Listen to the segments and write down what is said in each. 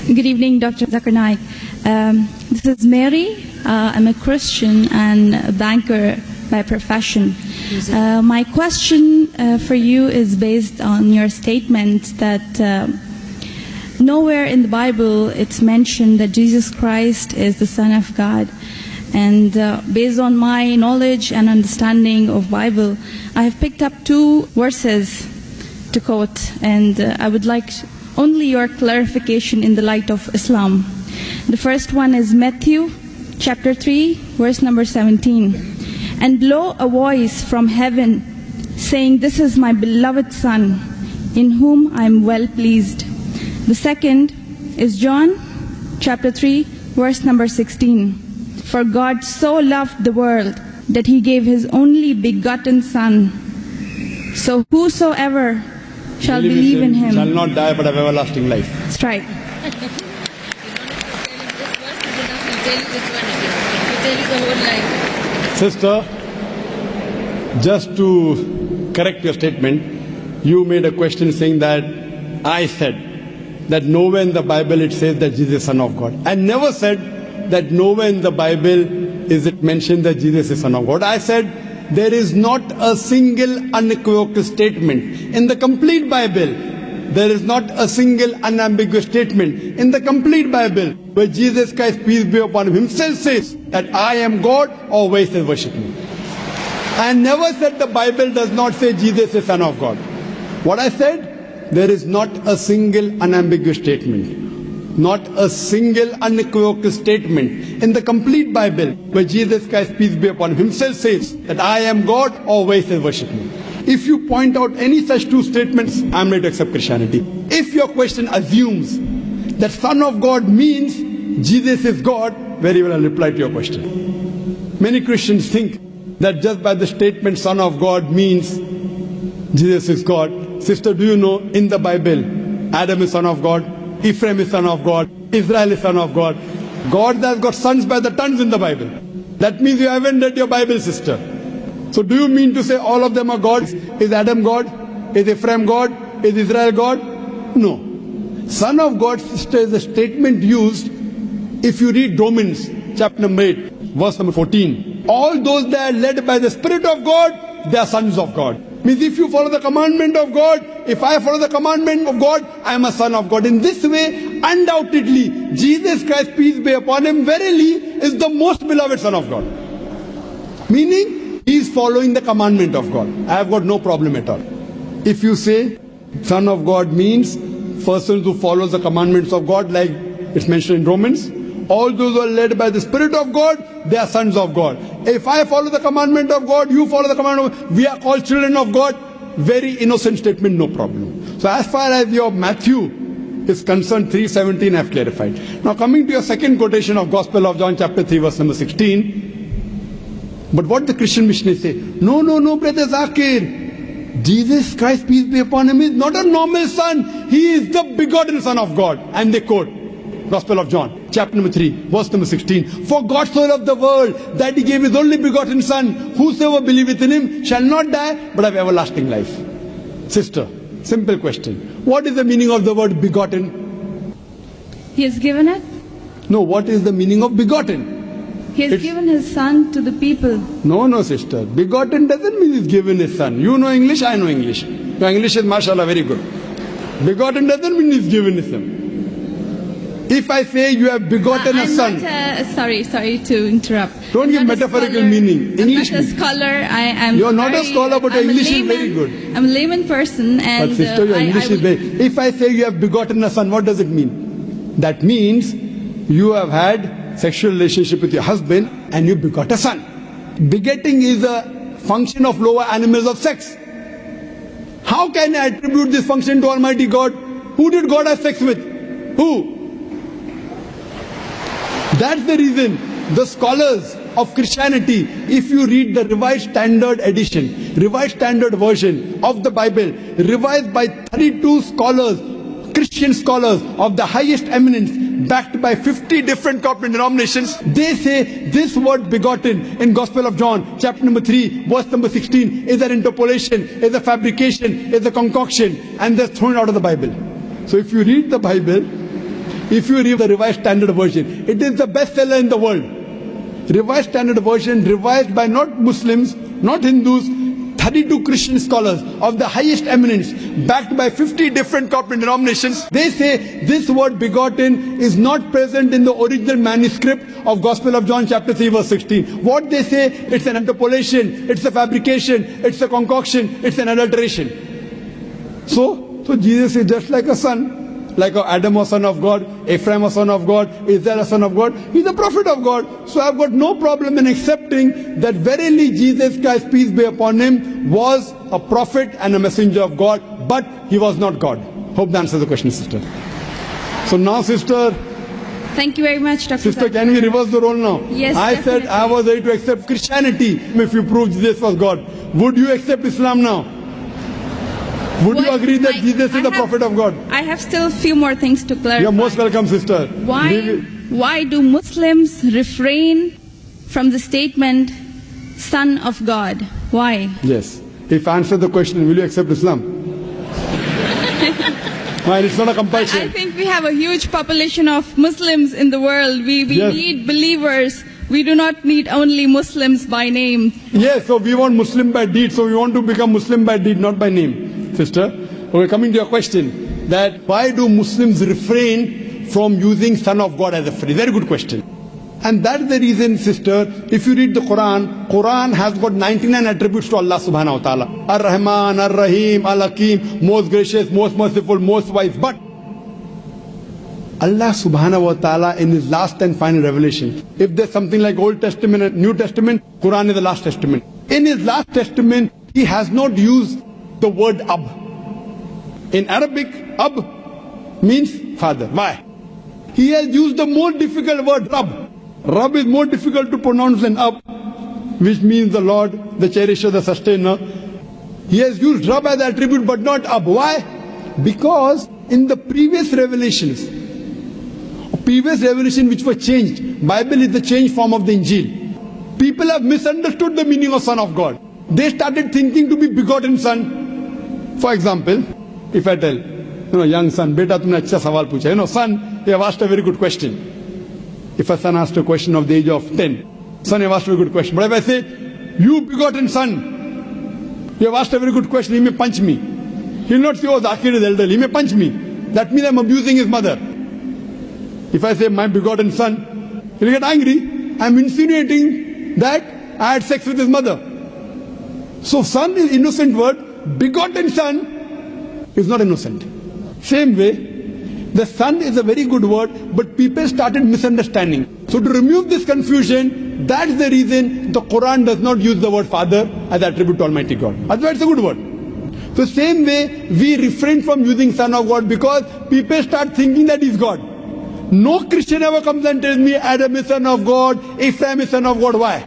Good evening, Dr. Zakir Naik. This is Mary. I'm a Christian and a banker by profession. My question for you is based on your statement that nowhere in the Bible it's mentioned that Jesus Christ is the Son of God. And based on my knowledge and understanding of Bible, I have picked up two verses to quote, and I would like only your clarification in the light of Islam. The first one is Matthew chapter 3, verse number 17. And blow a voice from heaven, saying, "This is my beloved Son, in whom I am well pleased." The second is John chapter 3, verse number 16. For God so loved the world that He gave His only begotten Son. So whosoever shall believe in Him shall not die but have everlasting life. That's right. Sister, just to correct your statement, you made a question saying that I said that nowhere in the Bible it says that Jesus is Son of God. I never said that nowhere in the Bible is it mentioned that Jesus is Son of God. I said there is not a single unequivocal statement in the complete Bible. There is not a single unambiguous statement in the complete Bible where Jesus Christ, peace be upon Him, Himself says that I am God, or where He says worship me. I never said the Bible does not say Jesus is Son of God. What I said, there is not a single unambiguous statement, not a single unequivocal statement in the complete Bible where Jesus Christ, peace be upon Him, Himself says that I am God, or where He says worship me. If you point out any such two statements, I am ready to accept Christianity. If your question assumes that Son of God means Jesus is God, very well I'll reply to your question. Many Christians think that just by the statement Son of God means Jesus is God. Sister, do you know in the Bible, Adam is Son of God, Ephraim is Son of God, Israel is Son of God. God has got sons by the tons in the Bible. That means you haven't read your Bible, sister. So do you mean to say all of them are gods? Is Adam God? Is Ephraim God? Is Israel God? No. Son of God, sister, is a statement used if you read Romans chapter number 8, verse number 14. All those that are led by the Spirit of God, they are sons of God. Means if you follow the commandment of God, if I follow the commandment of God, I am a son of God. In this way, undoubtedly, Jesus Christ, peace be upon Him, verily is the most beloved Son of God. Meaning, He is following the commandment of God. I have got no problem at all. If you say Son of God means persons who follow the commandments of God, like it's mentioned in Romans, all those who are led by the Spirit of God, they are sons of God. If I follow the commandment of God, you follow the commandment of God, we are called children of God. Very innocent statement, no problem. So as far as your Matthew is concerned, 3:17 I have clarified. Now coming to your second quotation of Gospel of John chapter 3 verse number 16. But what the Christian missionaries say, no, brother Zakir, Jesus Christ, peace be upon Him, is not a normal son. He is the begotten Son of God. And they quote Gospel of John, chapter number 3, verse number 16. For God so loved the world that He gave His only begotten Son. Whosoever believeth in Him shall not die, but have everlasting life. Sister, simple question. What is the meaning of the word begotten? He has given it. No, what is the meaning of begotten? He has given His Son to the people. No, sister. Begotten doesn't mean He's given His Son. You know English, I know English. Your English is, mashallah, very good. Begotten doesn't mean He's given His Son. If I say you have begotten a son... Sorry to interrupt. Don't give metaphorical meaning. English I'm not a scholar. You're not a scholar, but your English is very good. I'm a layman person. And but sister, your English is very... If I say you have begotten a son, what does it mean? That means you have had sexual relationship with your husband and you begot a son. Begetting is a function of lower animals of sex. How can I attribute this function to Almighty God? Who did God have sex with? Who? That's the reason the scholars of Christianity, if you read the Revised Standard Edition, Revised Standard Version of the Bible, revised by 32 scholars, Christian scholars of the highest eminence, backed by 50 different corporate denominations, they say this word begotten in Gospel of John, chapter number 3, verse number 16, is an interpolation, is a fabrication, is a concoction, and they're thrown out of the Bible. So if you read the Bible, If you read the Revised Standard Version, it is the bestseller in the world. Revised Standard Version, revised by not Muslims, not Hindus, 32 Christian scholars of the highest eminence, backed by 50 different corporate denominations. They say this word begotten is not present in the original manuscript of Gospel of John chapter 3 verse 16. What they say, it's an interpolation, it's a fabrication, it's a concoction, it's an adulteration. So Jesus is just like a son. Like Adam was son of God, Ephraim was son of God, Israel was son of God. He's a prophet of God. So I've got no problem in accepting that verily Jesus Christ, peace be upon him, was a prophet and a messenger of God, but he was not God. Hope that answers the question, sister. So now, sister. Thank you very much, Dr. Sister, Zakir. can we reverse the role now? Yes, I definitely. said I was ready to accept Christianity if you prove Jesus was God. Would you accept Islam now? Would you agree that Jesus is the prophet of God? I have still a few more things to clarify. You're most welcome, sister. Why do Muslims refrain from the statement, Son of God? Why? Yes. If I answer the question, will you accept Islam? Fine, it's not a I compulsion. think we have a huge population of Muslims in the world. We Yes. need believers. We do not need only Muslims by name. Yes, so we want Muslim by deed, so we want to become Muslim by deed, not by name, sister. Okay, coming to your question, that why do Muslims refrain from using Son of God as a phrase? Very good question. And that's the reason, sister, if you read the Quran has got 99 attributes to Allah subhanahu wa ta'ala. Ar-Rahman, Ar-Rahim, Al-Hakim, most gracious, most merciful, most wise. But Allah subhanahu wa ta'ala in his last and final revelation, if there's something like Old Testament and New Testament, Quran is the last testament. In his last testament, he has not used the word Ab. In Arabic, Ab means father. Why? He has used the more difficult word Rab. Rab is more difficult to pronounce than Ab, which means the Lord, the cherisher, the sustainer. He has used Rab as attribute but not Ab. Why? Because in the previous revelations which were changed, Bible is the changed form of the Injil. People have misunderstood the meaning of Son of God. They started thinking to be begotten son. For example, if I tell, young son, beta tumne acha sawal pucha. Son, you have asked a very good question. If a son asked a question of the age of 10, son, you have asked a very good question. But if I say, you begotten son, you have asked a very good question, he may punch me. He will not say, oh, Zakir is elderly, he may punch me. That means I am abusing his mother. If I say, my begotten son, he will get angry. I am insinuating that I had sex with his mother. So son is innocent word, begotten son is not innocent. Same way, the son is a very good word, but people started misunderstanding. So to remove this confusion, that's the reason the Quran does not use the word father as attribute to Almighty God. Otherwise it's a good word. So same way, we refrain from using Son of God because people start thinking that he's God. No Christian ever comes and tells me Adam is son of God, Ephraim is son of God. Why?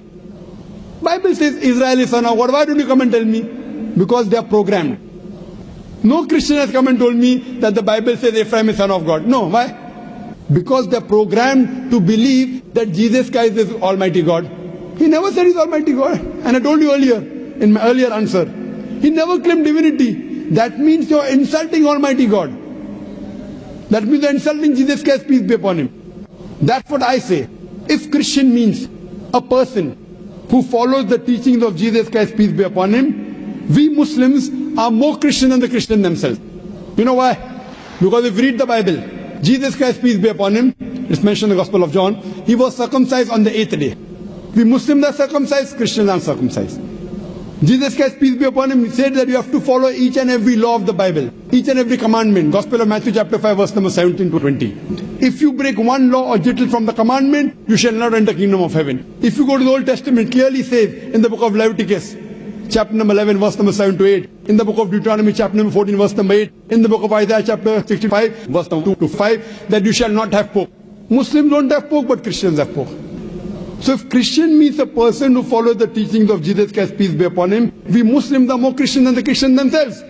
Bible says Israel is son of God. Why don't you come and tell me? Because they are programmed. No Christian has come and told me that the Bible says Ephraim is son of God. No, why? Because they are programmed to believe that Jesus Christ is Almighty God. He never said he's Almighty God. And I told you earlier, in my earlier answer, he never claimed divinity. That means you're insulting Almighty God. That means you're insulting Jesus Christ, peace be upon him. That's what I say. If Christian means a person who follows the teachings of Jesus Christ, peace be upon him, we Muslims are more Christian than the Christians themselves. You know why? Because if you read the Bible, Jesus Christ, peace be upon him, it's mentioned in the Gospel of John, he was circumcised on the 8th day. We Muslims are circumcised, Christians are circumcised. Jesus Christ, peace be upon him, said that you have to follow each and every law of the Bible, each and every commandment. Gospel of Matthew chapter 5 verse number 17 to 20. If you break one law or jittle from the commandment, you shall not enter the kingdom of heaven. If you go to the Old Testament, clearly says in the book of Leviticus, chapter number 11 verse number 7 to 8, in the book of Deuteronomy chapter number 14 verse number 8, in the book of Isaiah chapter 65 verse number 2 to 5, that you shall not have pork. Muslims don't have pork, but Christians have pork. So if Christian means a person who follows the teachings of Jesus Christ, peace be upon him, we Muslims are more Christian than the Christians themselves.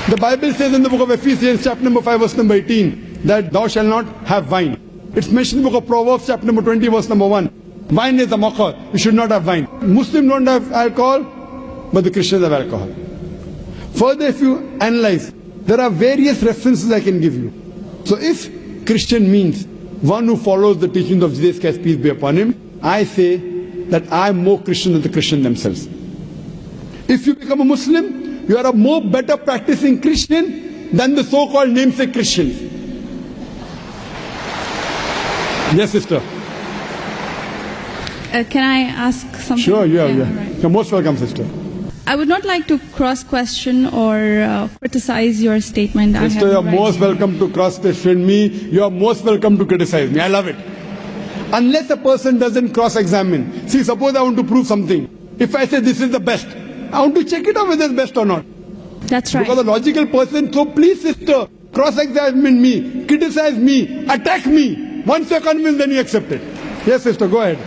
The Bible says in the book of Ephesians chapter number 5 verse number 18 that thou shalt not have wine. It's mentioned in the book of Proverbs chapter number 20 verse number 1. Wine is a mocker. You should not have wine. Muslims don't have alcohol, but the Christians have alcohol. Further, if you analyze, there are various references I can give you. So if Christian means one who follows the teachings of Jesus Christ, peace be upon him, I say that I am more Christian than the Christian themselves. If you become a Muslim, you are a more better practicing Christian than the so-called namesake Christians. Yes, sister. Can I ask something? Sure, Yeah, yeah. right. You're most welcome, sister. I would not like to cross-question or criticize your statement. Sister, you're most welcome to cross-question me. You're most welcome to criticize me. I love it. Unless a person doesn't cross-examine. See, suppose I want to prove something. If I say this is the best, I want to check it out whether it's best or not. That's right. Because a logical person, so please, sister, cross-examine me, criticize me, attack me. Once you're convinced, then you accept it. Yes, sister, go ahead.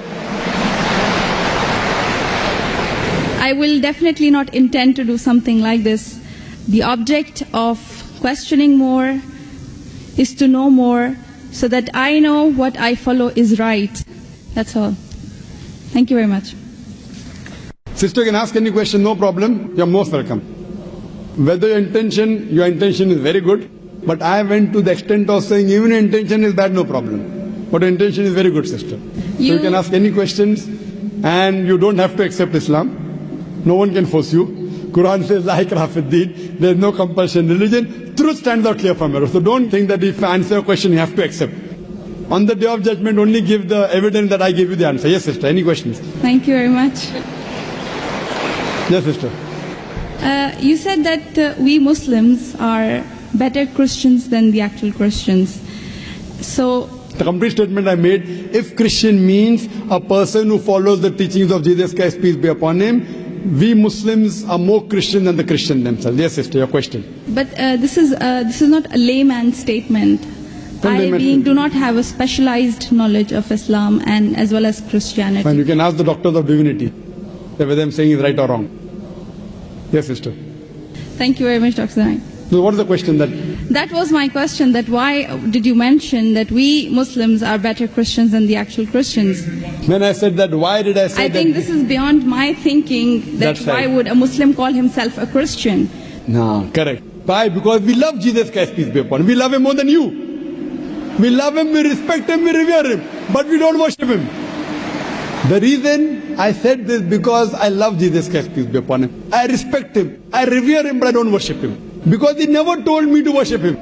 I will definitely not intend to do something like this. The object of questioning more is to know more so that I know what I follow is right. That's all. Thank you very much. Sister can ask any question, no problem. You're most welcome. Whether your intention is very good, but I went to the extent of saying even your intention is bad, no problem. But your intention is very good, sister. So you can ask any questions and you don't have to accept Islam. No one can force you. Quran says, La ikraha fid deen. There is no compulsion in religion. Truth stands out clear from error. So don't think that if I answer a question, you have to accept. On the day of judgment, only give the evidence that I gave you the answer. Yes, sister. Any questions? Thank you very much. Yes, sister. You said that we Muslims are better Christians than the actual Christians. So, The complete statement I made, if Christian means a person who follows the teachings of Jesus Christ, peace be upon him, we Muslims are more Christian than the Christian themselves. Yes, sister, your question. but this is not a layman statement. Do not have a specialized knowledge of Islam and as well as Christianity. Fine, you can ask the doctors of divinity whether I'm saying is right or wrong. Yes, sister. Thank you very much, Dr. Naik. So what is the question that? That was my question, that why did you mention that we Muslims are better Christians than the actual Christians? When I said that, why did I say I that? think this is beyond my thinking, that That's why right. would a Muslim call himself a Christian? No, correct. Why? Because we love Jesus Christ, peace be upon him. We love him more than you. We love him, we respect him, we revere him. But we don't worship him. The reason I said this because I love Jesus Christ, peace be upon him. I respect him, I revere him, but I don't worship him. Because he never told me to worship him.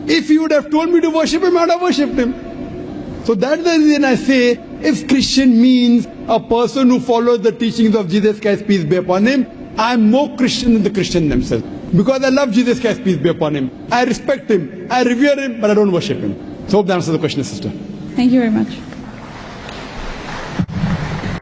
If he would have told me to worship him, I would have worshipped him. So that's the reason I say, if Christian means a person who follows the teachings of Jesus Christ, peace be upon him, I am more Christian than the Christian themselves. Because I love Jesus Christ, peace be upon him. I respect him, I revere him, but I don't worship him. So hope that answers the question, sister. Thank you very much.